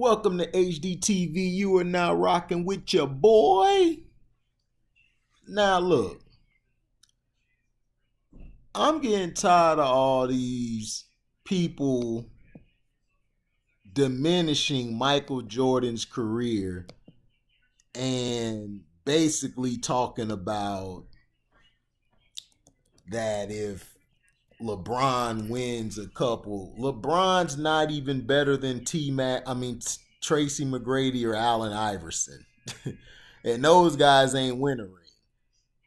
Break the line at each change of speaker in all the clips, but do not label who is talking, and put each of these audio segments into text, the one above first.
Welcome to HDTV. You are now rocking with your boy. Now look, I'm getting tired of all these people diminishing Michael Jordan's career and basically talking about that if LeBron wins a couple, LeBron's not even better than Tracy McGrady or Allen Iverson. And those guys ain't winning.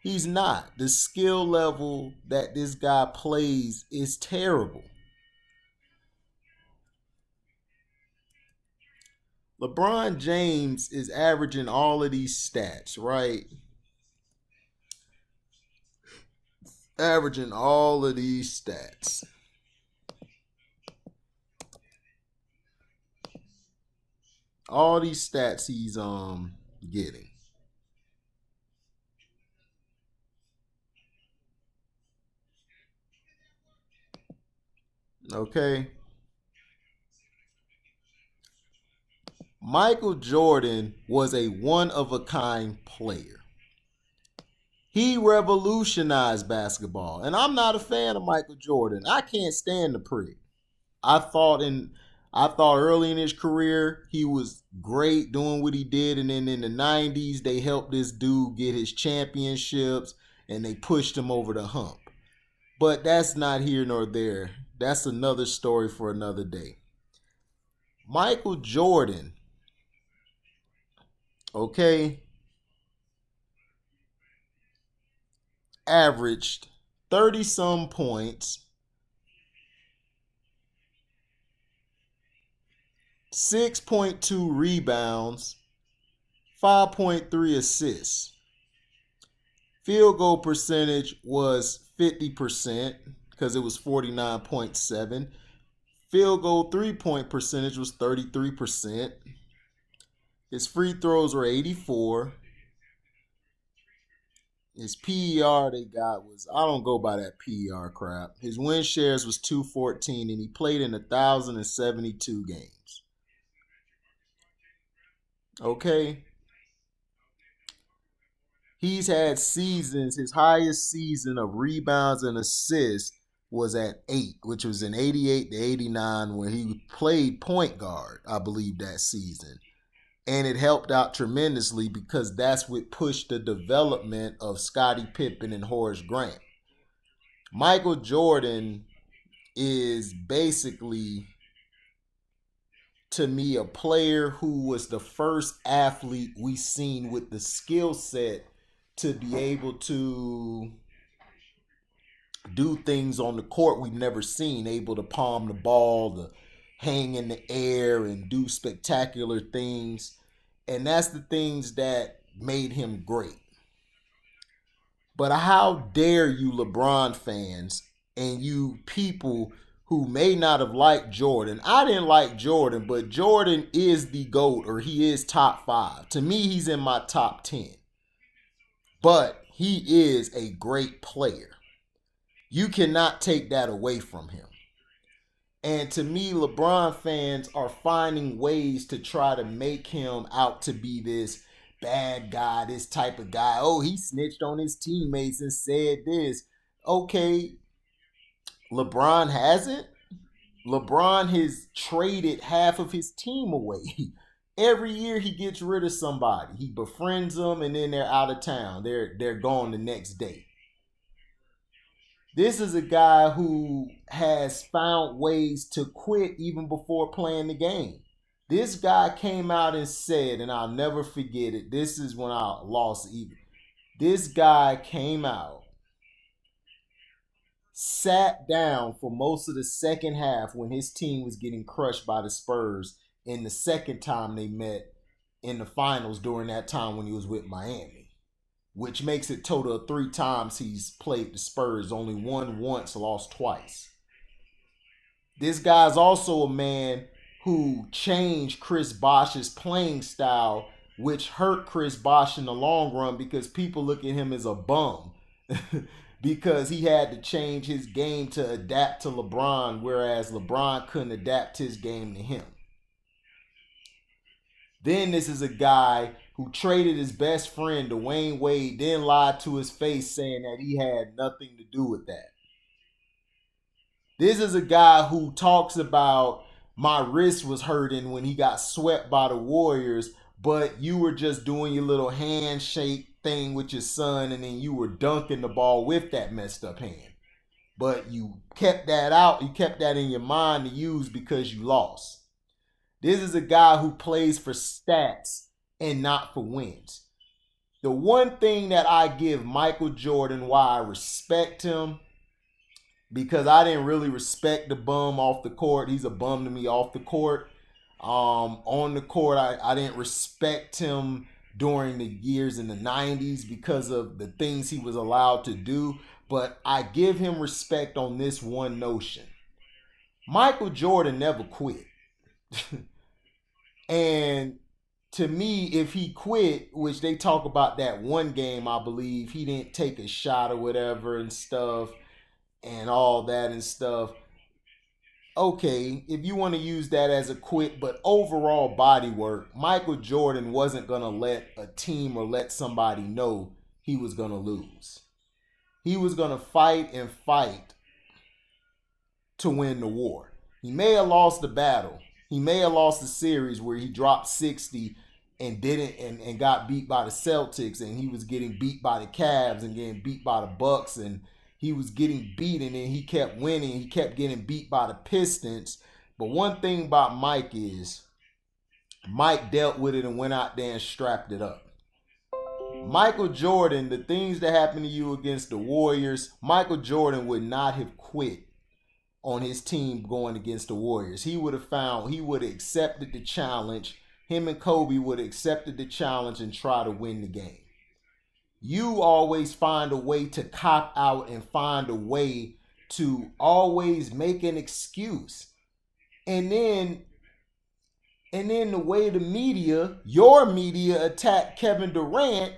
He's not. The skill level that this guy plays is terrible. LeBron James is averaging all of these stats, right? Averaging all of these stats. All these stats he's getting. Okay. Michael Jordan was a one-of-a-kind player. He revolutionized basketball. And I'm not a fan of Michael Jordan. I can't stand the prick. I thought early in his career he was great doing what he did, and then in the 90s they helped this dude get his championships and they pushed him over the hump. But that's not here nor there. That's another story for another day. Michael Jordan, okay, averaged 30 some points, 6.2 rebounds, 5.3 assists. Field goal percentage was 50% because it was 49.7. Field goal 3-point percentage was 33%. His free throws were 84. His PER they got was, I don't go by that PER crap. His win shares was 214 and he played in 1,072 games. Okay. He's had seasons, his highest season of rebounds and assists was at 8, which was in 88 to 89 when he played point guard, I believe, that season. And it helped out tremendously because that's what pushed the development of Scottie Pippen and Horace Grant. Michael Jordan is basically, to me, a player who was the first athlete we seen with the skill set to be able to do things on the court we've never seen, able to palm the ball, to hang in the air and do spectacular things. And that's the things that made him great. But how dare you, LeBron fans, and you people who may not have liked Jordan. I didn't like Jordan, but Jordan is the GOAT, or he is top 5. To me, he's in my top 10. But he is a great player. You cannot take that away from him. And to me, LeBron fans are finding ways to try to make him out to be this bad guy, this type of guy. Oh, he snitched on his teammates and said this. Okay, LeBron hasn't. LeBron has traded half of his team away. Every year he gets rid of somebody. He befriends them and then they're out of town. They're gone the next day. This is a guy who has found ways to quit even before playing the game. This guy came out and said, and I'll never forget it, this is when I lost even. This guy came out, sat down for most of the second half when his team was getting crushed by the Spurs in the second time they met in the finals during that time when he was with Miami. Which makes it total of 3 times he's played the Spurs. Only won once, lost twice. This guy's also a man who changed Chris Bosh's playing style, which hurt Chris Bosh in the long run because people look at him as a bum. Because he had to change his game to adapt to LeBron, whereas LeBron couldn't adapt his game to him. Then this is a guy who traded his best friend, Dwayne Wade, then lied to his face saying that he had nothing to do with that. This is a guy who talks about my wrist was hurting when he got swept by the Warriors, but you were just doing your little handshake thing with your son and then you were dunking the ball with that messed up hand. But you kept that out, you kept that in your mind to use because you lost. This is a guy who plays for stats and not for wins. The one thing that I give Michael Jordan, why I respect him, because I didn't really respect the bum off the court. He's a bum to me off the court. On the court, I didn't respect him during the years in the 90s because of the things he was allowed to do. But I give him respect on this one notion. Michael Jordan never quit. And to me, if he quit, which they talk about that one game, I believe, he didn't take a shot or whatever and stuff and all that and stuff. Okay, if you want to use that as a quit, but overall body work, Michael Jordan wasn't going to let a team or let somebody know he was going to lose. He was going to fight and fight to win the war. He may have lost the battle. He may have lost the series where he dropped 60 and didn't and got beat by the Celtics, and he was getting beat by the Cavs and getting beat by the Bucks, and he was getting beat and then he kept winning. He kept getting beat by the Pistons. But one thing about Mike is Mike dealt with it and went out there and strapped it up. Michael Jordan, the things that happened to you against the Warriors, Michael Jordan would not have quit on his team going against the Warriors. He would have accepted the challenge. Him and Kobe would have accepted the challenge and try to win the game. You always find a way to cop out and find a way to always make an excuse. And then the way the media, your media, attacked Kevin Durant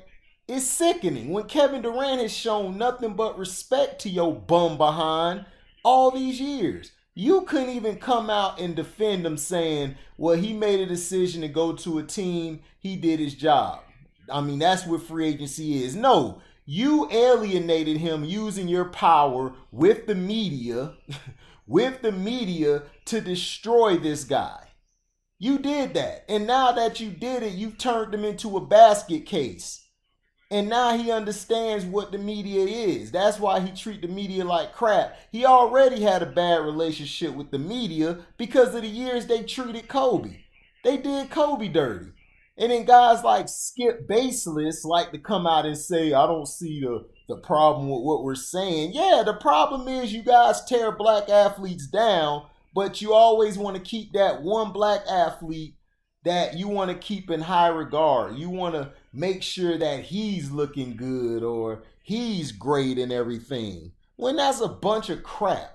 is sickening. When Kevin Durant has shown nothing but respect to your bum behind all these years. You couldn't even come out and defend him saying, well, he made a decision to go to a team. He did his job. I mean, that's what free agency is. No, you alienated him using your power with the media, to destroy this guy. You did that. And now that you did it, you've turned him into a basket case. And now he understands what the media is. That's why he treat the media like crap. He already had a bad relationship with the media because of the years they treated Kobe. They did Kobe dirty. And then guys like Skip Baseless like to come out and say, I don't see the problem with what we're saying. Yeah, the problem is you guys tear black athletes down, but you always want to keep that one black athlete that you want to keep in high regard. You want to make sure that he's looking good or he's great and everything. When that's a bunch of crap.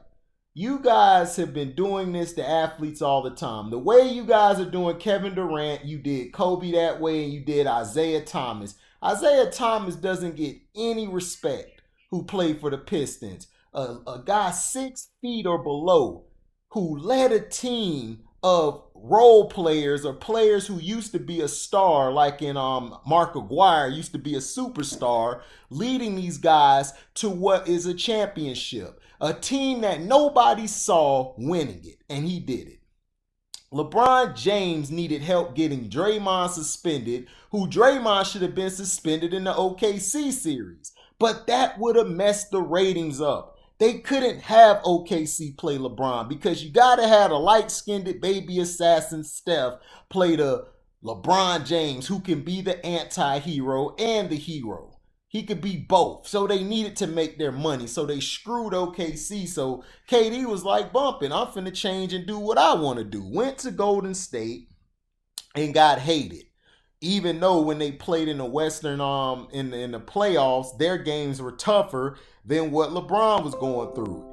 You guys have been doing this to athletes all the time. The way you guys are doing Kevin Durant, you did Kobe that way, and you did Isaiah Thomas. Isaiah Thomas doesn't get any respect who played for the Pistons. A guy 6 feet or below who led a team of role players or players who used to be a star, like in Mark Aguirre used to be a superstar, leading these guys to what is a championship. A team that nobody saw winning it, and he did it. LeBron James needed help getting Draymond suspended, who Draymond should have been suspended in the OKC series. But that would have messed the ratings up. They couldn't have OKC play LeBron because you got to have a light-skinned baby assassin Steph play the LeBron James, who can be the anti-hero and the hero. He could be both. So they needed to make their money. So they screwed OKC. So KD was like, bumping, I'm finna change and do what I want to do. Went to Golden State and got hated. Even though when they played in the Western in the playoffs, their games were tougher than what LeBron was going through.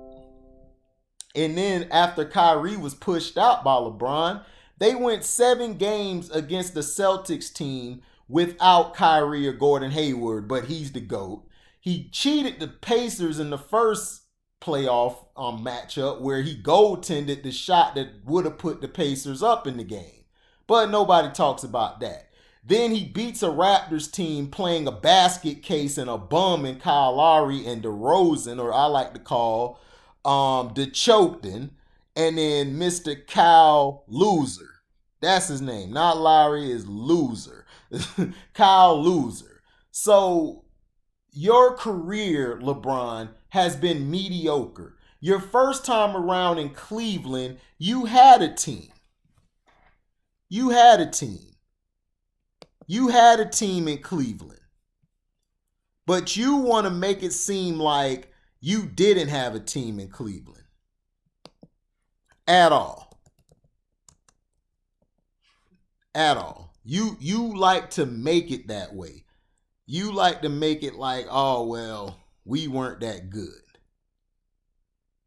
And then after Kyrie was pushed out by LeBron, they went 7 games against the Celtics team without Kyrie or Gordon Hayward, but he's the GOAT. He cheated the Pacers in the first playoff matchup where he goaltended the shot that would have put the Pacers up in the game. But nobody talks about that. Then he beats a Raptors team playing a basket case and a bum in Kyle Lowry and DeRozan, or I like to call DeChokton, and then Mr. Kyle Loser. That's his name. Not Lowry, is Loser. Kyle Loser. So your career, LeBron, has been mediocre. Your first time around in Cleveland, you had a team. You had a team. You had a team in Cleveland. But you want to make it seem like you didn't have a team in Cleveland at all. At all. You like to make it that way. You like to make it like, oh, well, we weren't that good.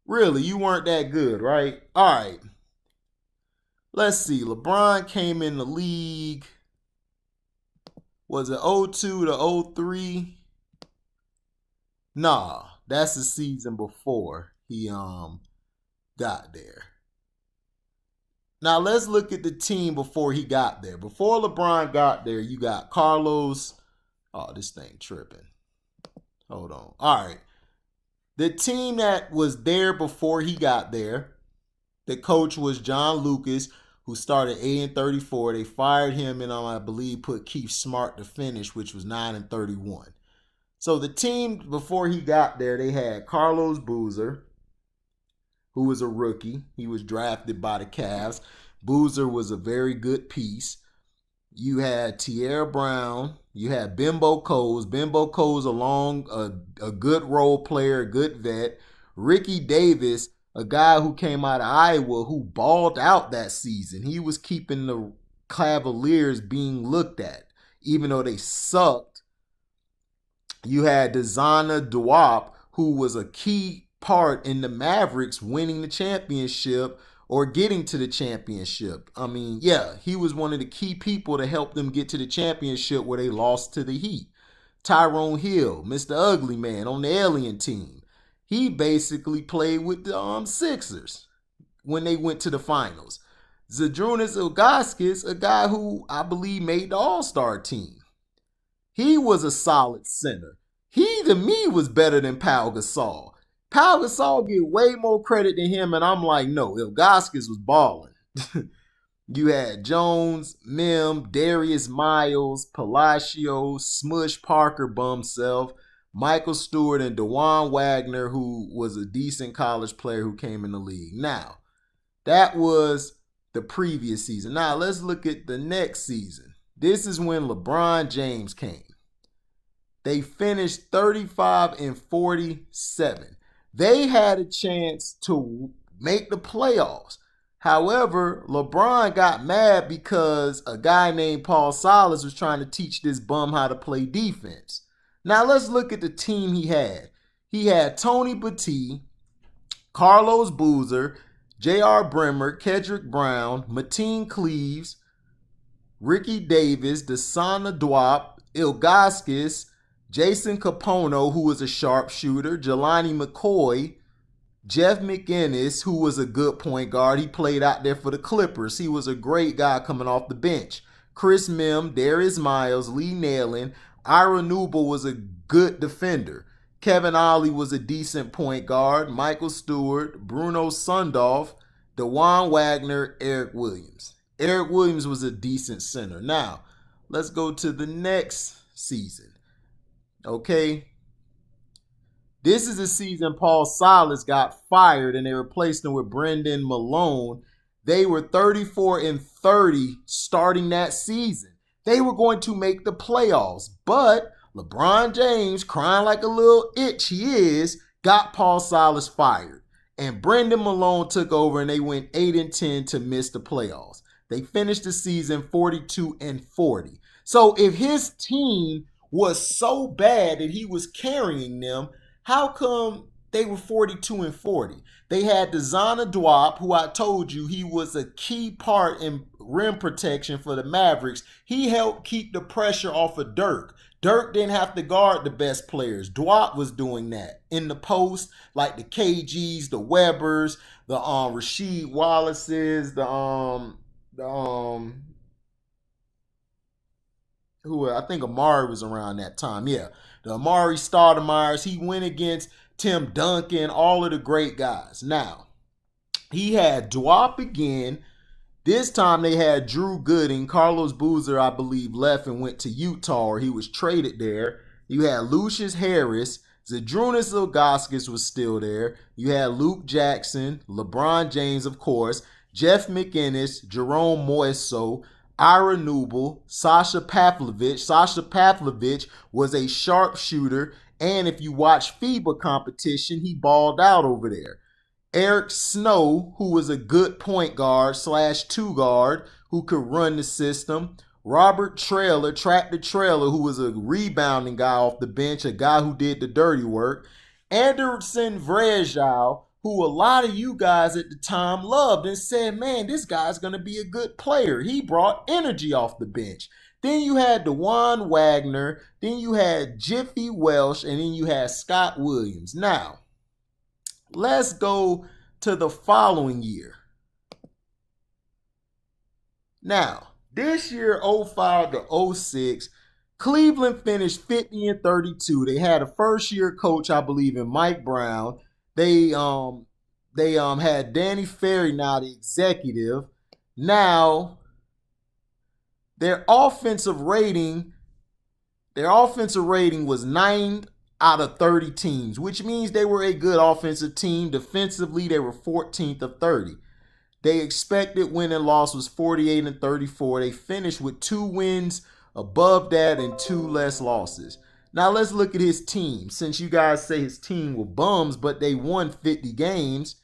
Really, you weren't that good, right? All right. Let's see. LeBron came in the league. Was it 02 to 03? Nah, that's the season before he got there. Now let's look at the team before he got there. Before LeBron got there, you got Carlos. Oh, this thing tripping. Hold on. All right. The team that was there before he got there, the coach was John Lucas, who started 8-34. They fired him and I believe put Keith Smart to finish, which was 9-31. So the team before he got there, they had Carlos Boozer, who was a rookie. He was drafted by the Cavs. Boozer was a very good piece. You had Tierra Brown. You had Bimbo Coles. Bimbo Coles, a good role player, a good vet. Ricky Davis, a guy who came out of Iowa who balled out that season. He was keeping the Cavaliers being looked at, even though they sucked. You had Desana Diop, who was a key part in the Mavericks winning the championship or getting to the championship. I mean, yeah, he was one of the key people to help them get to the championship where they lost to the Heat. Tyrone Hill, Mr. Ugly Man on the Alien team. He basically played with the Sixers when they went to the finals. Zydrunas Ilgauskas, a guy who I believe made the All-Star team. He was a solid center. He, to me, was better than Pau Gasol. Pau Gasol get way more credit than him, and I'm like, no, Ilgauskas was balling. You had Jones, Mim, Darius Miles, Palacio, Smush Parker bum self, Michael Stewart, and DeJuan Wagner, who was a decent college player who came in the league. Now, that was the previous season. Now, let's look at the next season. This is when LeBron James came. They finished 35-47. They had a chance to make the playoffs. However, LeBron got mad because a guy named Paul Silas was trying to teach this bum how to play defense. Now let's look at the team he had. He had Tony Battie, Carlos Boozer, J.R. Bremer, Kedrick Brown, Mateen Cleaves, Ricky Davis, Desana Diop, Ilgauskas, Jason Capono, who was a sharpshooter, Jelani McCoy, Jeff McInnes, who was a good point guard. He played out there for the Clippers. He was a great guy coming off the bench. Chris Mim, Darius Miles, Lee Nalen, Ira Newble was a good defender. Kevin Ollie was a decent point guard. Michael Stewart, Bruno Sundorf, DeJuan Wagner, Eric Williams. Eric Williams was a decent center. Now, let's go to the next season. Okay. This is the season Paul Silas got fired and they replaced him with Brendan Malone. They were 34-30 starting that season. They were going to make the playoffs, but LeBron James, crying like a little itch he is, got Paul Silas fired. And Brendan Malone took over and they went 8-10 to miss the playoffs. They finished the season 42-40. So if his team was so bad that he was carrying them, how come they were 42-40? They had Desana Diop, who I told you he was a key part in rim protection for the Mavericks. He helped keep the pressure off of Dirk. Dirk didn't have to guard the best players. Diop was doing that in the post, like the KGs, the Webbers, the Rasheed Wallaces, the who I think Amari was around that time. Yeah, the Amari Stoudemires. He went against Tim Duncan, all of the great guys. Now he had Dwop again. This time they had Drew Gooden. Carlos Boozer, I believe, left and went to Utah, or he was traded there. You had Lucius Harris. Zydrunas Ilgauskas was still there. You had Luke Jackson, LeBron James, of course, Jeff McInnes, Jerome Moiso, Ira Newble, Sasha Pavlovich. Sasha Pavlovich was a sharpshooter, and if you watch FIBA competition, he balled out over there. Eric Snow, who was a good point guard slash two guard who could run the system. Robert Trailer, Tractor Trailer, who was a rebounding guy off the bench, a guy who did the dirty work. Anderson Vrejao, who a lot of you guys at the time loved and said, man, this guy's going to be a good player. He brought energy off the bench. Then you had DeJuan Wagner. Then you had Jiffy Welsh. And then you had Scott Williams. Now, let's go to the following year. Now, this year, 05 to 06, Cleveland finished 50-32. They had a first-year coach, I believe, in Mike Brown. They had Danny Ferry, now the executive. Now, their offensive rating was 9 out of 30 teams, which means they were a good offensive team. Defensively, they were 14th of 30. They expected win and loss was 48-34. They finished with 2 wins above that and 2 less losses. Now let's look at his team. Since you guys say his team were bums, but they won 50 games.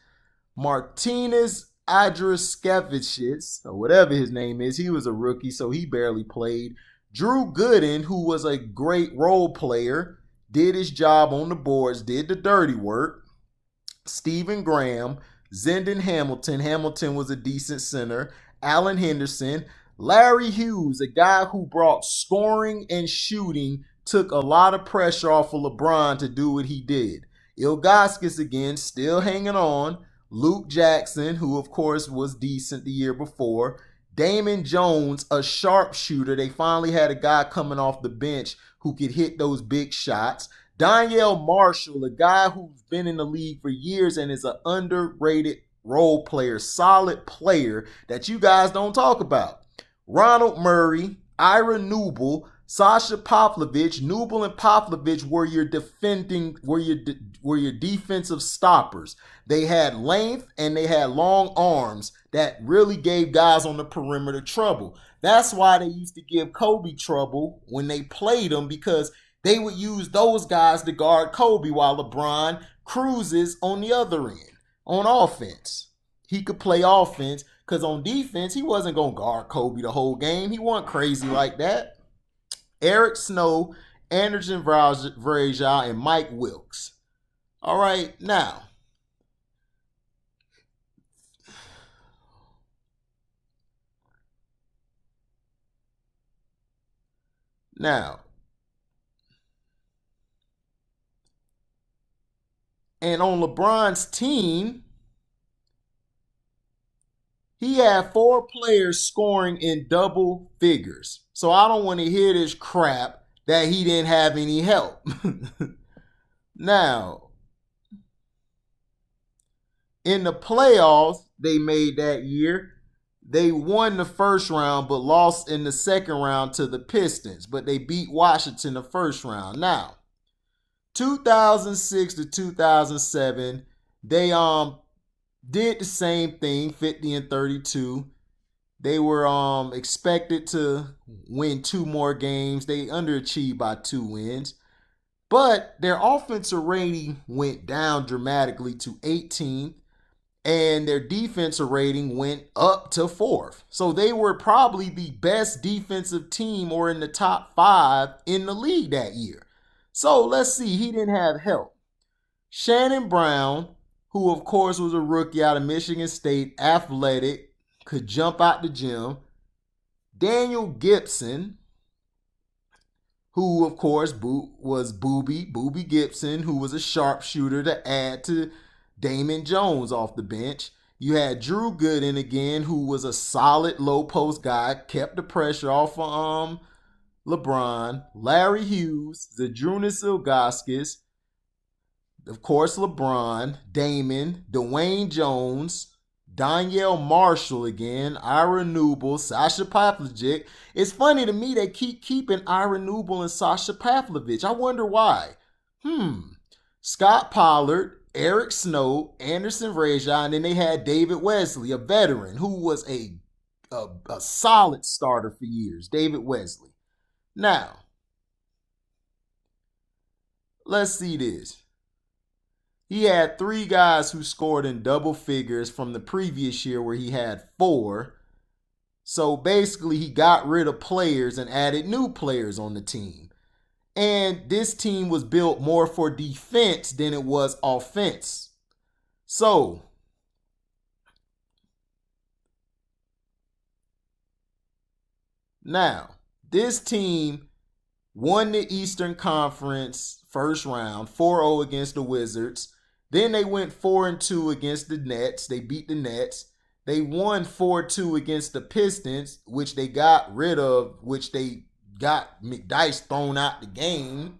Martinez Adraskevicius, or whatever his name is, he was a rookie, so he barely played. Drew Gooden, who was a great role player, did his job on the boards, did the dirty work. Stephen Graham, Zendon Hamilton. Hamilton was a decent center. Allen Henderson. Larry Hughes, a guy who brought scoring and shooting, took a lot of pressure off of LeBron to do what he did. Ilgauskas again, still hanging on. Luke Jackson, who of course was decent the year before. Damon Jones, a sharpshooter. They finally had a guy coming off the bench who could hit those big shots. Donyell Marshall, a guy who's been in the league for years and is an underrated role player, solid player that you guys don't talk about. Ronald Murray, Ira Newble, Sasha Pavlovich. Newble and Pavlovich were your defensive stoppers. They had length and they had long arms that really gave guys on the perimeter trouble. That's why they used to give Kobe trouble when they played him, because they would use those guys to guard Kobe while LeBron cruises on the other end on offense. He could play offense because on defense, he wasn't going to guard Kobe the whole game. He wasn't crazy like that. Eric Snow, Anderson Vrejao, and Mike Wilkes. All right, now. And on LeBron's team, he had 4 players scoring in double figures. So I don't want to hear this crap that he didn't have any help. Now, in the playoffs they made that year, they won the first round but lost in the second round to the Pistons. But they beat Washington the first round. Now, 2006 to 2007, they did the same thing, 50-32. They were expected to win 2 more games. They underachieved by 2 wins. But their offensive rating went down dramatically to 18th, and their defensive rating went up to 4th. So they were probably the best defensive team or in the top 5 in the league that year. So let's see, he didn't have help. Shannon Brown, who of course was a rookie out of Michigan State, athletic, could jump out the gym. Daniel Gibson, who of course was Booby Gibson, who was a sharpshooter to add to Damon Jones off the bench. You had Drew Gooden again, who was a solid low post guy, kept the pressure off of LeBron, Larry Hughes, Zydrunas Ilgauskas, of course, LeBron, Damon, Dwayne Jones, Donyell Marshall again, Ira Newble, Sasha Pavlovic. It's funny to me they keep keeping Ira Newble and Sasha Pavlovic. I wonder why. Scott Pollard, Eric Snow, Anderson Varejao, and then they had David Wesley, a veteran who was a solid starter for years. David Wesley. Now, let's see this. He had 3 guys who scored in double figures from the previous year where he had 4. So basically, he got rid of players and added new players on the team. And this team was built more for defense than it was offense. So, now, this team won the Eastern Conference first round, 4-0 against the Wizards. Then they went 4-2 against the Nets. They beat the Nets. They won 4-2 against the Pistons, which they got rid of, which they got McDyess thrown out the game,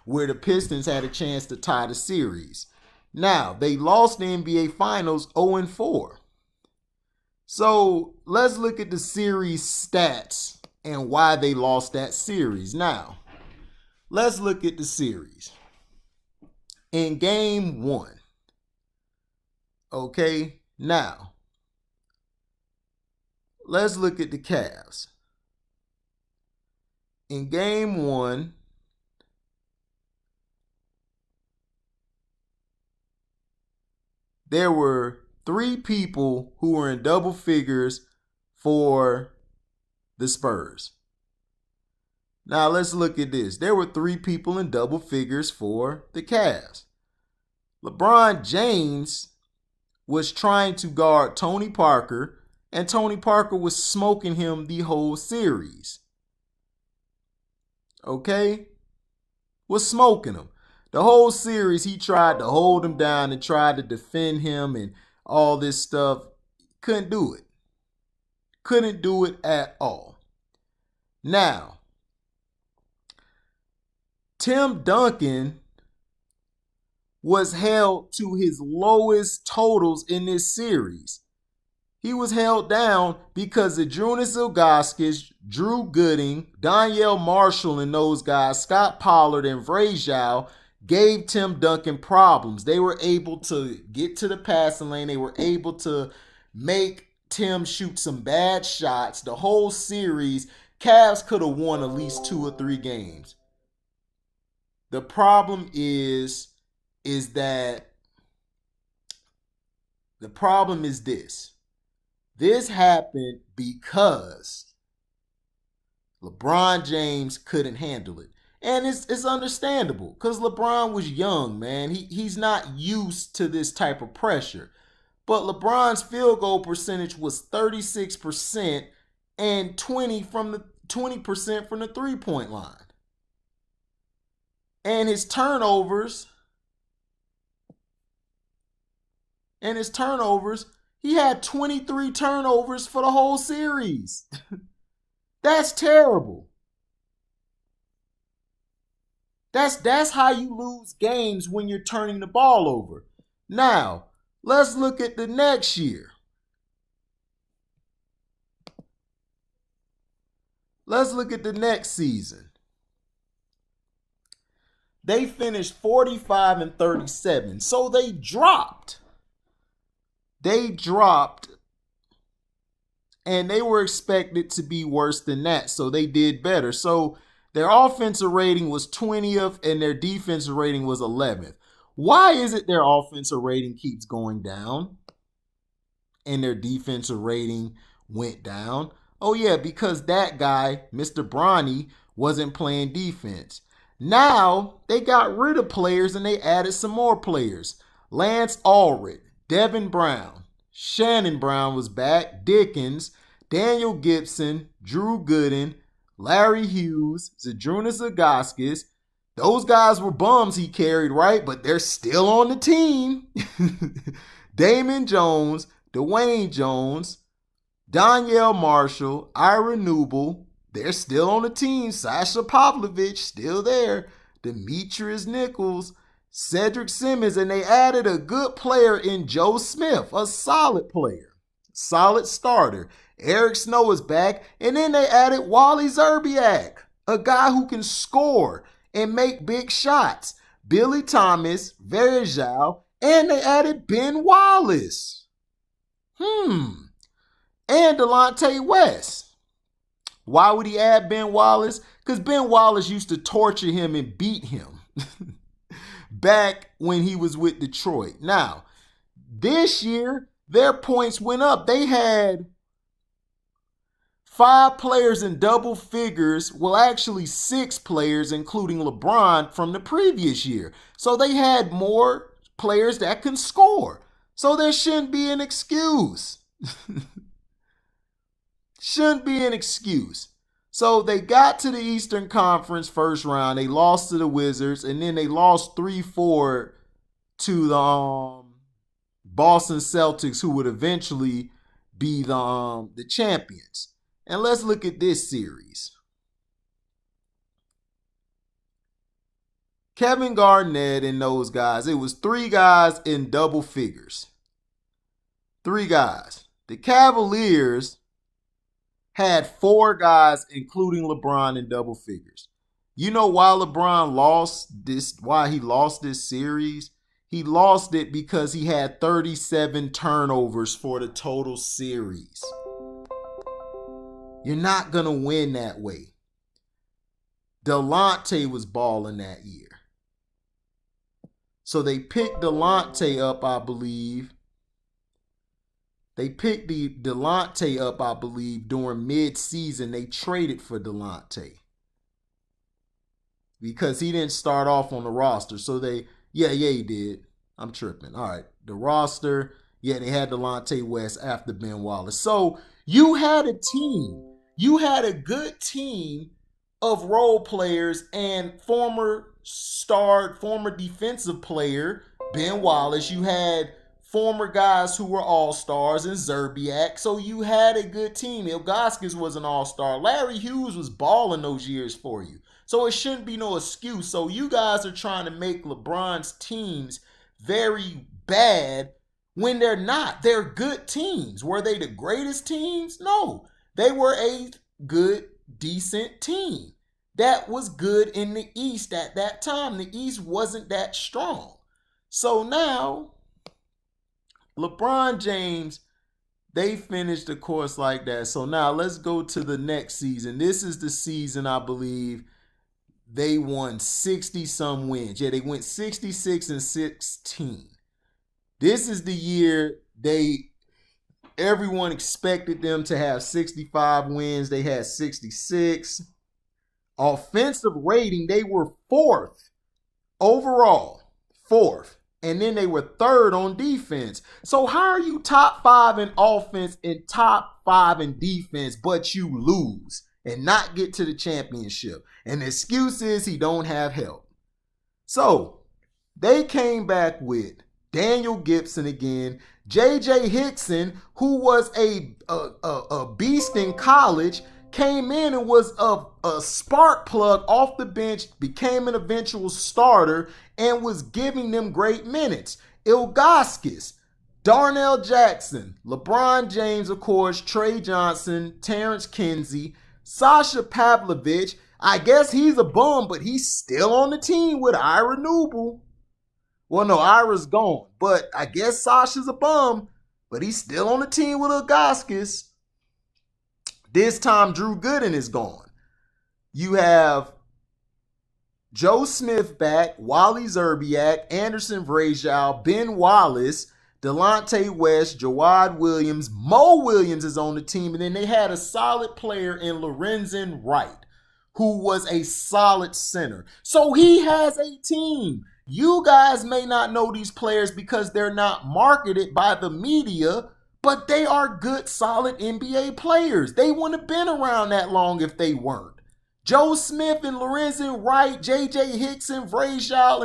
where the Pistons had a chance to tie the series. Now, they lost the NBA Finals 0-4. So, let's look at the series stats and why they lost that series. Now, let's look at the series. In game 1, okay, now, let's look at the Cavs. In game 1, there were 3 people who were in double figures for the Spurs. Now let's look at this. There were 3 people in double figures for the Cavs. LeBron James was trying to guard Tony Parker, and Tony Parker was smoking him the whole series. Okay? Was smoking him. The whole series, he tried to hold him down and tried to defend him and all this stuff. Couldn't do it. Couldn't do it at all. Now, Tim Duncan was held to his lowest totals in this series. He was held down because of Zydrunas Ilgauskas, Drew Gooding, Donyell Marshall and those guys, Scott Pollard and Varejao, gave Tim Duncan problems. They were able to get to the passing lane. They were able to make Tim shoot some bad shots. The whole series, Cavs could have won at least 2 or 3 games. The problem is that the problem is this. This happened because LeBron James couldn't handle it. And it's understandable because LeBron was young, man. He's not used to this type of pressure. But LeBron's field goal percentage was 36% and 20% from the 3-point line. And his turnovers, he had 23 turnovers for the whole series. That's terrible. That's how you lose games when you're turning the ball over. Now, let's look at the next year. Let's look at the next season. They finished 45-37. So they dropped. And they were expected to be worse than that. So they did better. So their offensive rating was 20th and their defensive rating was 11th. Why is it their offensive rating keeps going down and their defensive rating went down? Oh yeah, because that guy, Mr. Bronny, wasn't playing defense. Now, they got rid of players and they added some more players. Lance Ulrich, Devin Brown, Shannon Brown was back, Dickens, Daniel Gibson, Drew Gooden, Larry Hughes, Zydrunas Ilgauskas. Those guys were bums he carried, right? But they're still on the team. Damon Jones, Dwayne Jones, Donyell Marshall, Ira Newble, They're still on the team. Sasha Pavlovich still there. Demetrius Nichols, Cedric Simmons, and they added a good player in Joe Smith, a solid player, solid starter. Eric Snow is back, and then they added Wally Zerbiak, a guy who can score and make big shots. Billy Thomas, Verjao, and they added Ben Wallace. And Delonte West. Why would he add Ben Wallace? Because Ben Wallace used to torture him and beat him back when he was with Detroit. Now, this year, their points went up. They had 5 players in double figures. Well, actually 6 players, including LeBron, from the previous year. So they had more players that can score. So there shouldn't be an excuse. Shouldn't be an excuse. So they got to the Eastern Conference first round. They lost to the Wizards, and then they lost 3-4 to the Boston Celtics, who would eventually be the champions. And let's look at this series. Kevin Garnett and those guys, it was 3 guys in double figures. 3 guys. The Cavaliers had 4 guys, including LeBron, in double figures. You know why LeBron lost this, why he lost this series? He lost it because he had 37 turnovers for the total series. You're not going to win that way. Delonte was balling that year. So they picked Delonte up, I believe. They picked Delonte up, I believe, during mid-season. They traded for Delonte because he didn't start off on the roster. So he did. I'm tripping. All right, the roster, they had Delonte West after Ben Wallace. So you had a team. You had a good team of role players and former defensive player, Ben Wallace. You had former guys who were all-stars and Zerbiak. So you had a good team. Ilgauskas was an all-star. Larry Hughes was balling those years for you. So it shouldn't be no excuse. So you guys are trying to make LeBron's teams very bad when they're not. They're good teams. Were they the greatest teams? No. They were a good, decent team that was good in the East at that time. The East wasn't that strong. So now LeBron James, they finished the course like that. So now let's go to the next season. This is the season, I believe, they won 60-some wins. They went 66-16. This is the year everyone expected them to have 65 wins. They had 66. Offensive rating, they were 4th overall. 4th. And then they were 3rd on defense. So how are you top 5 in offense and top 5 in defense, but you lose and not get to the championship? And the excuse is he don't have help. So they came back with Daniel Gibson again, J.J. Hickson, who was a beast in college, came in and was a spark plug off the bench, became an eventual starter, and was giving them great minutes. Ilgauskas, Darnell Jackson, LeBron James, of course, Trey Johnson, Terrence Kinsey, Sasha Pavlovich. I guess he's a bum, but he's still on the team with Ira Newble. Well, no, Ira's gone, but I guess Sasha's a bum, but he's still on the team with Ilgauskas. This time, Drew Gooden is gone. You have Joe Smith back, Wally Zerbiak, Anderson Varejao, Ben Wallace, Delonte West, Jawad Williams, Mo Williams is on the team, and then they had a solid player in Lorenzen Wright, who was a solid center. So he has a team. You guys may not know these players because they're not marketed by the media, but they are good, solid NBA players. They wouldn't have been around that long if they weren't. Joe Smith and Lorenzen Wright, J.J. Hickson, Varejao,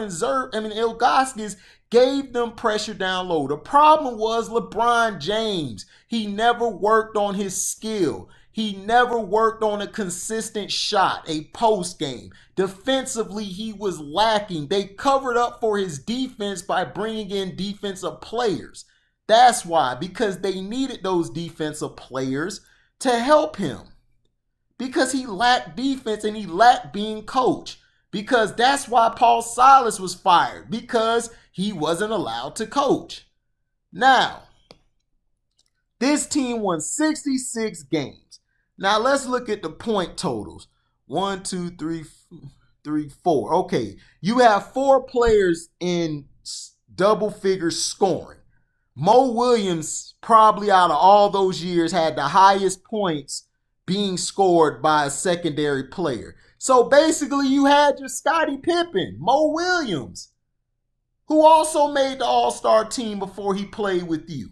and Ilgauskas gave them pressure down low. The problem was LeBron James. He never worked on his skill. He never worked on a consistent shot, a post game. Defensively, he was lacking. They covered up for his defense by bringing in defensive players. That's why, because they needed those defensive players to help him. Because he lacked defense and he lacked being coached. Because that's why Paul Silas was fired. Because he wasn't allowed to coach. Now, this team won 66 games. Now, let's look at the point totals. 1, 2, 3, 4. Okay, you have 4 players in double figure scoring. Mo Williams, probably out of all those years, had the highest points being scored by a secondary player. So basically, you had your Scottie Pippen, Mo Williams, who also made the All-Star team before he played with you.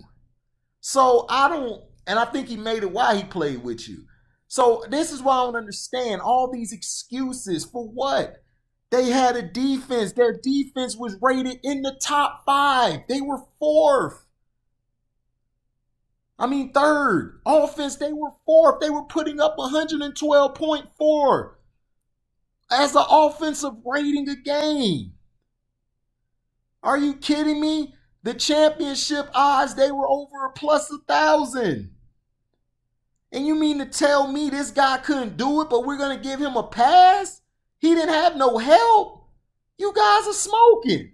So I think he made it while he played with you. So this is why I don't understand all these excuses for what? They had a defense. Their defense was rated in the top 5. They were 4th. Third. Offense, they were 4th. They were putting up 112.4 as an offensive rating a game. Are you kidding me? The championship odds, they were over a plus 1,000. And you mean to tell me this guy couldn't do it, but we're going to give him a pass? He didn't have no help. You guys are smoking.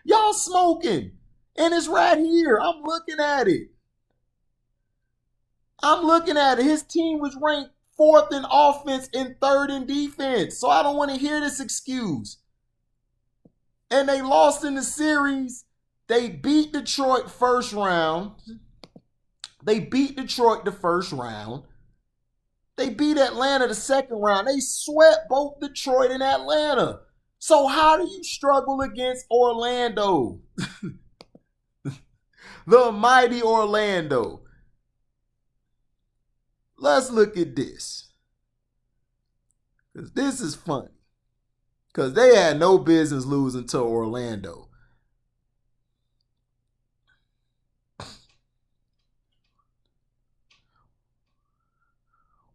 Y'all smoking. And it's right here. I'm looking at it. His team was ranked 4th in offense and 3rd in defense. So I don't want to hear this excuse. And they lost in the series. They beat Detroit first round. They beat Detroit the first round. They beat Atlanta the second round. They swept both Detroit and Atlanta. So how do you struggle against Orlando? The mighty Orlando. Let's look at this. Because this is funny. Because they had no business losing to Orlando.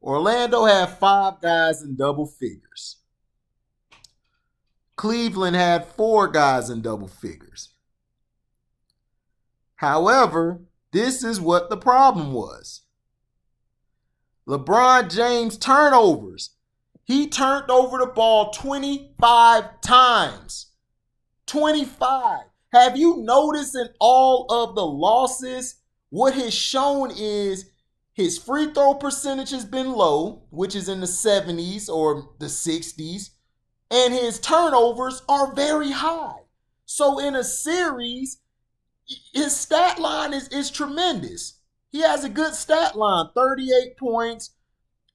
Orlando had 5 guys in double figures. Cleveland had 4 guys in double figures. However, this is what the problem was. LeBron James turnovers. He turned over the ball 25 times. 25. Have you noticed in all of the losses, what has shown is his free throw percentage has been low, which is in the 70s or the 60s, and his turnovers are very high. So in a series, his stat line is tremendous. He has a good stat line, 38 points,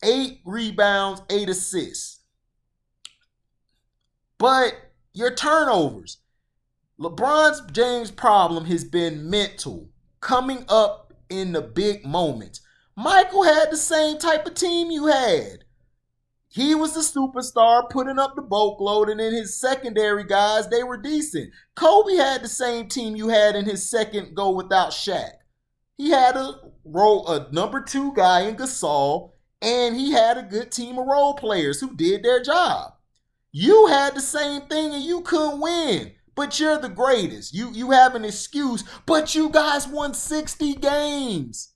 8 rebounds, 8 assists. But your turnovers. LeBron James' problem has been mental, coming up in the big moments. Michael had the same type of team you had. He was the superstar putting up the boatload, and then his secondary guys, they were decent. Kobe had the same team you had in his second go without Shaq. He had a number 2 guy in Gasol, and he had a good team of role players who did their job. You had the same thing and you couldn't win, but you're the greatest. You have an excuse, but you guys won 60 games.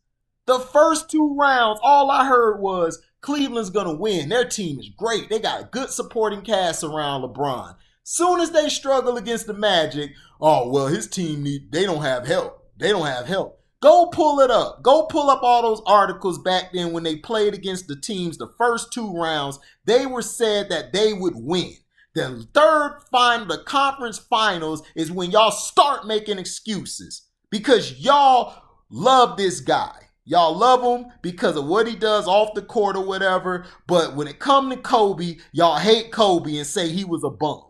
The first 2 rounds, all I heard was Cleveland's going to win. Their team is great. They got a good supporting cast around LeBron. Soon as they struggle against the Magic, oh, well, his team, they don't have help. They don't have help. Go pull it up. Go pull up all those articles back then when they played against the teams the first 2 rounds. They were said that they would win. The third final, the conference finals, is when y'all start making excuses because y'all love this guy. Y'all love him because of what he does off the court or whatever. But when it comes to Kobe, y'all hate Kobe and say he was a bum.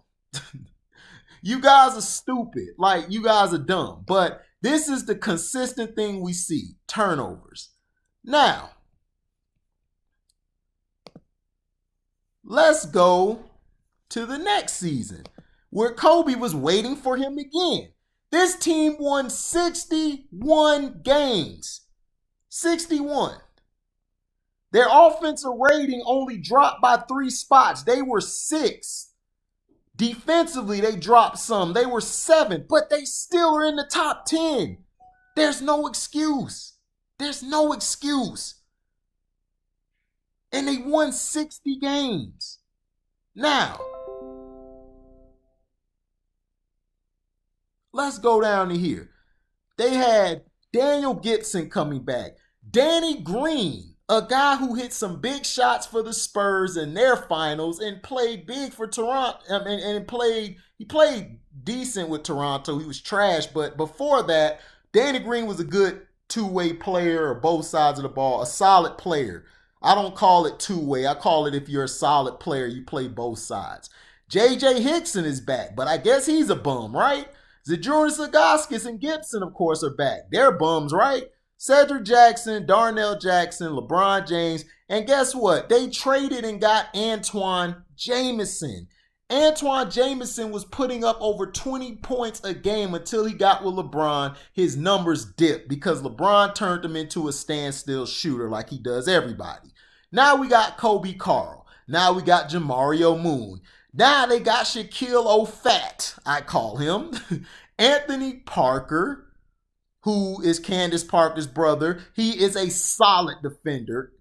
You guys are stupid. Like, you guys are dumb. But this is the consistent thing we see. Turnovers. Now, let's go to the next season where Kobe was waiting for him again. This team won 61 games. 61. Their offensive rating only dropped by 3 spots. They were 6th. Defensively, they dropped some. They were 7th, but they still are in the top 10. There's no excuse. There's no excuse. And they won 60 games. Now, let's go down to here. They had Daniel Gibson coming back. Danny Green, a guy who hit some big shots for the Spurs in their finals and played big for Toronto. He played decent with Toronto. He was trash, but before that, Danny Green was a good two-way player, or both sides of the ball, a solid player. I don't call it two-way. I call it, if you're a solid player, you play both sides. J.J. Hickson is back, but I guess he's a bum, right? Zydrunas Ilgauskas and Gibson, of course, are back. They're bums, right? Cedric Jackson, Darnell Jackson, LeBron James, and guess what? They traded and got Antoine Jamison. Antoine Jamison was putting up over 20 points a game until he got with LeBron. His numbers dipped because LeBron turned him into a standstill shooter like he does everybody. Now we got Kobe Carl. Now we got Jamario Moon. Now they got Shaquille O'Fat, I call him. Anthony Parker, who is Candace Parker's brother. He is a solid defender,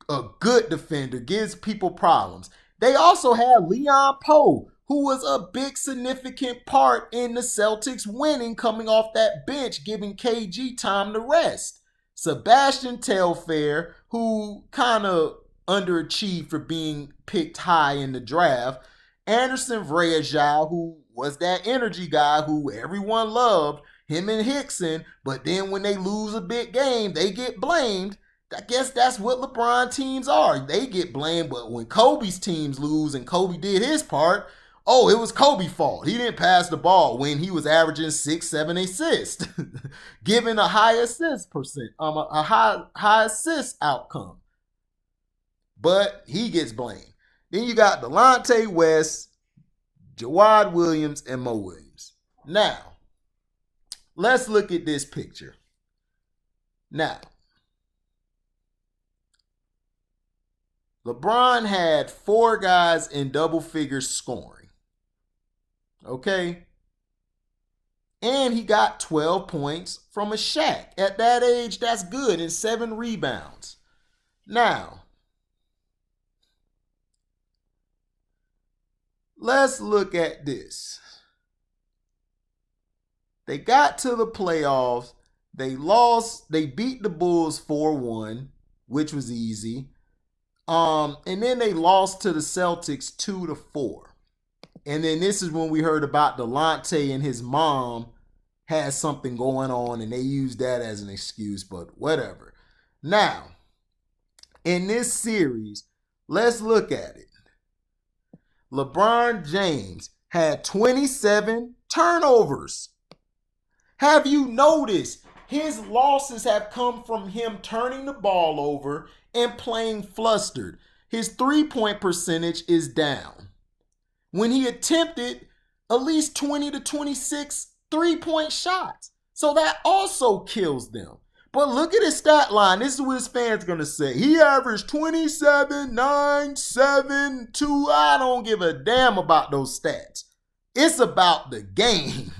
a good defender, gives people problems. They also had Leon Powe, who was a big significant part in the Celtics winning, coming off that bench, giving KG time to rest. Sebastian Telfair, who kind of underachieved for being picked high in the draft. Anderson Varejao, who was that energy guy who everyone loved, him and Hickson, but then when they lose a big game, they get blamed. I guess that's what LeBron teams are. They get blamed, but when Kobe's teams lose and Kobe did his part, oh, it was Kobe's fault. He didn't pass the ball when he was averaging 6, 7 assists, giving a high assist a high assist outcome. But he gets blamed. Then you got Delonte West, Jawad Williams, and Mo Williams. Now, let's look at this picture. Now, LeBron had 4 guys in double figures scoring. Okay? And he got 12 points from a Shaq. At that age, that's good, and 7 rebounds. Now, let's look at this. They got to the playoffs. They lost. They beat the Bulls 4-1, which was easy. And then they lost to the Celtics 2-4. And then this is when we heard about Delonte and his mom had something going on, and they used that as an excuse, but whatever. Now, in this series, let's look at it. LeBron James had 27 turnovers. Have you noticed his losses have come from him turning the ball over and playing flustered? His three-point percentage is down. When he attempted at least 20 to 26 three-point shots. So that also kills them. But look at his stat line. This is what his fans are going to say. He averaged 27, 9, 7, 2. I don't give a damn about those stats. It's about the game.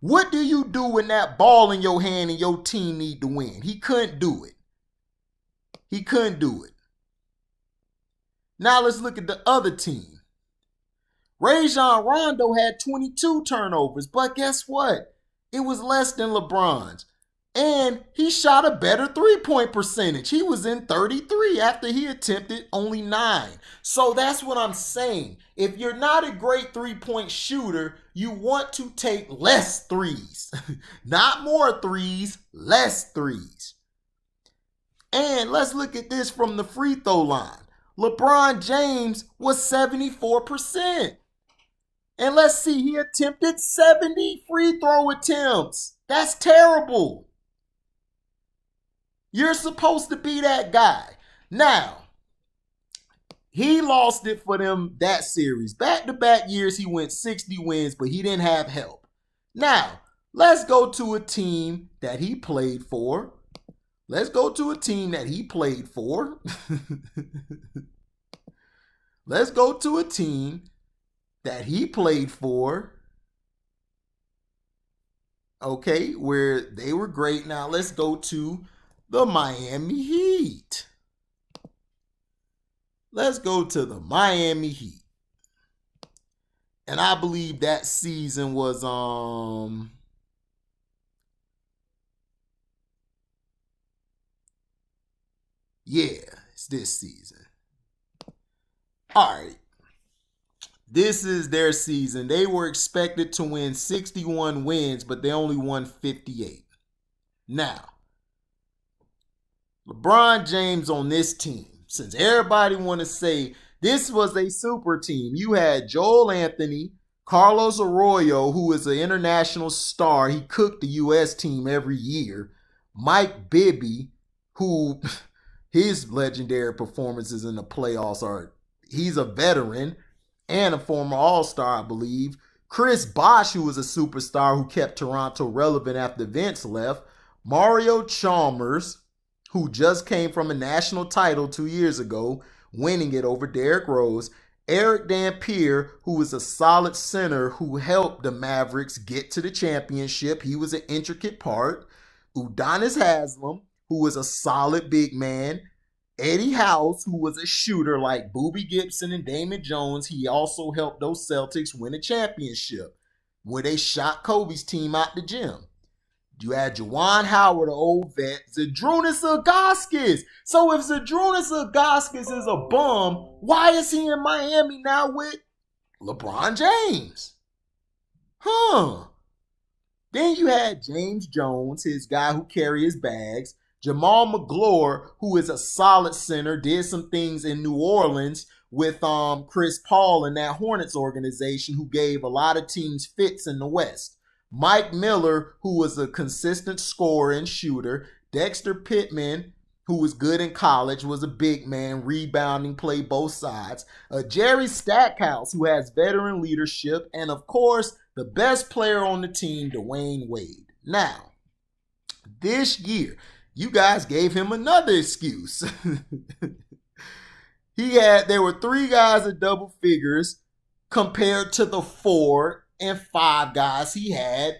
What do you do when that ball in your hand and your team need to win? He couldn't do it. He couldn't do it. Now let's look at the other team. Rajon Rondo had 22 turnovers, but guess what? It was less than LeBron's. And he shot a better three-point percentage. He was in 33 after he attempted only 9. So that's what I'm saying. If you're not a great three-point shooter, you want to take less threes. Not more threes, less threes. And let's look at this from the free throw line. LeBron James was 74%. And let's see, he attempted 70 free throw attempts. That's terrible. You're supposed to be that guy. Now, he lost it for them that series. Back-to-back years, he went 60 wins, but he didn't have help. Now, let's go to a team that he played for, Let's go to a team that he played for. Let's go to a team that he played for. Okay, where they were great. Now let's go to the Miami Heat. Let's go to the Miami Heat. And I believe that season was yeah, it's this season. All right. This is their season. They were expected to win 61 wins, but they only won 58. Now, LeBron James on this team, since everybody want to say this was a super team, you had Joel Anthony, Carlos Arroyo, who is an international star. He cooked the U.S. team every year. Mike Bibby, who his legendary performances in the playoffs are, he's a veteran and a former All-Star, I believe. Chris Bosh, who was a superstar who kept Toronto relevant after Vince left. Mario Chalmers, who just came from a national title 2 years ago, winning it over Derrick Rose. Eric Dampier, who was a solid center who helped the Mavericks get to the championship. He was an intricate part. Udonis Haslem, who was a solid big man. Eddie House, who was a shooter like Boobie Gibson and Damon Jones. He also helped those Celtics win a championship where they shot Kobe's team out the gym. You had Juwan Howard, the old vet, Zydrunas Ilgauskas. So if Zydrunas Ilgauskas is a bum, why is he in Miami now with LeBron James? Huh. Then you had James Jones, his guy who carry his bags. Jamal McGlure, who is a solid center, did some things in New Orleans with Chris Paul and that Hornets organization who gave a lot of teams fits in the West. Mike Miller, who was a consistent scorer and shooter. Dexter Pittman, who was good in college, was a big man, rebounding, played both sides. Jerry Stackhouse, who has veteran leadership. And, of course, the best player on the team, Dwayne Wade. Now, this year, you guys gave him another excuse. There were 3 guys at double figures compared to the 4 and 5 guys he had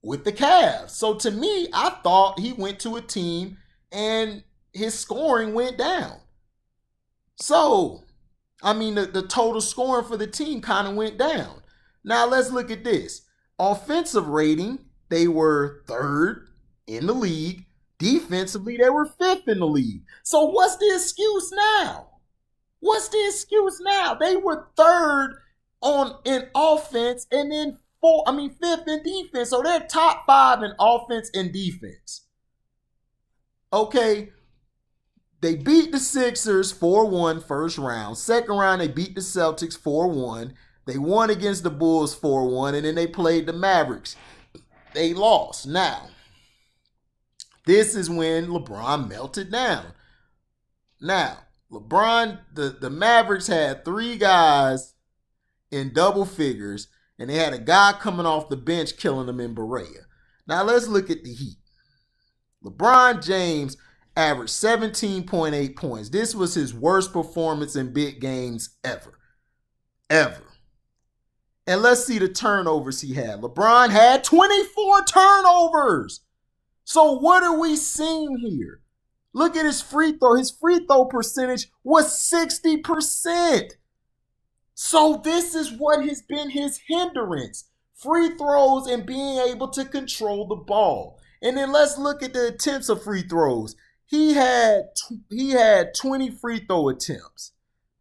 with the Cavs. So to me, I thought he went to a team and his scoring went down. So, I mean, the total scoring for the team kind of went down. Now let's look at this. Offensive rating, they were 3rd in the league. Defensively, they were 5th in the league. So what's the excuse now? What's the excuse now? They were 3rd in offense and then 5th in defense. So they're top 5 in offense and defense. Okay. They beat the Sixers 4-1 first round. Second round, they beat the Celtics 4-1. They won against the Bulls 4-1, and then they played the Mavericks. They lost. Now, this is when LeBron melted down. Now, LeBron, the Mavericks had 3 guys in double figures, and they had a guy coming off the bench killing them in Berea. Now, let's look at the Heat. LeBron James averaged 17.8 points. This was his worst performance in big games ever. Ever. And let's see the turnovers he had. LeBron had 24 turnovers. So what are we seeing here? Look at his free throw. His free throw percentage was 60%. So this is what has been his hindrance. Free throws and being able to control the ball. And then let's look at the attempts of free throws. He had 20 free throw attempts.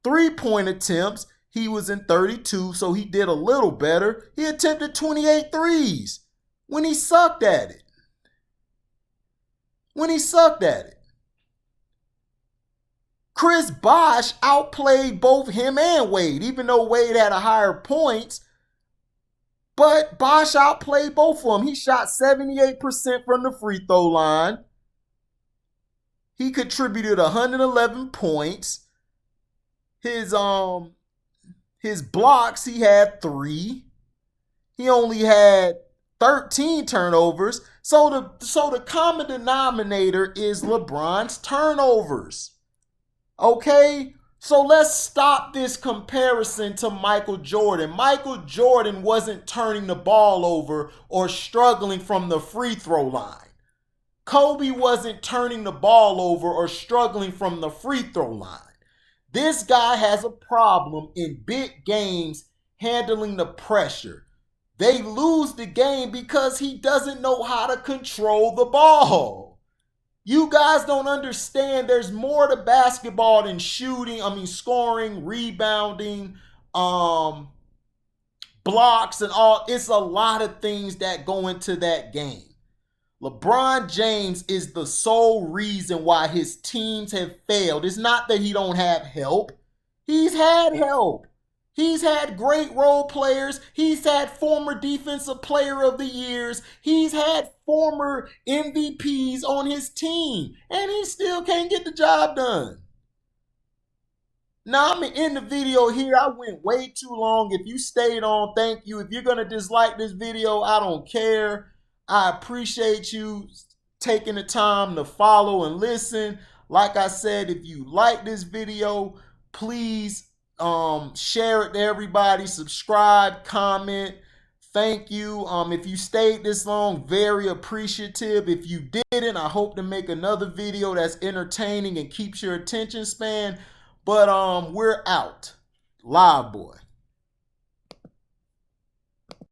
3-point attempts, he was in 32, so he did a little better. He attempted 28 threes when he sucked at it. Chris Bosh outplayed both him and Wade, even though Wade had a higher points. But Bosh outplayed both of them. He shot 78% from the free throw line. He contributed 111 points. His blocks, he had 3. He only had 13 turnovers. So the common denominator is LeBron's turnovers. Okay? So let's stop this comparison to Michael Jordan. Michael Jordan wasn't turning the ball over or struggling from the free throw line. Kobe wasn't turning the ball over or struggling from the free throw line. This guy has a problem in big games handling the pressure. They lose the game because he doesn't know how to control the ball. You guys don't understand there's more to basketball than scoring, rebounding, blocks and all. It's a lot of things that go into that game. LeBron James is the sole reason why his teams have failed. It's not that he don't have help. He's had help. He's had great role players. He's had former defensive player of the years. He's had former MVPs on his team. And he still can't get the job done. Now, I'm going to end the video here. I went way too long. If you stayed on, thank you. If you're going to dislike this video, I don't care. I appreciate you taking the time to follow and listen. Like I said, if you like this video, please share it to everybody. Subscribe, comment. Thank you. If you stayed this long, very appreciative. If you didn't, I hope to make another video that's entertaining and keeps your attention span. But we're out. Live boy.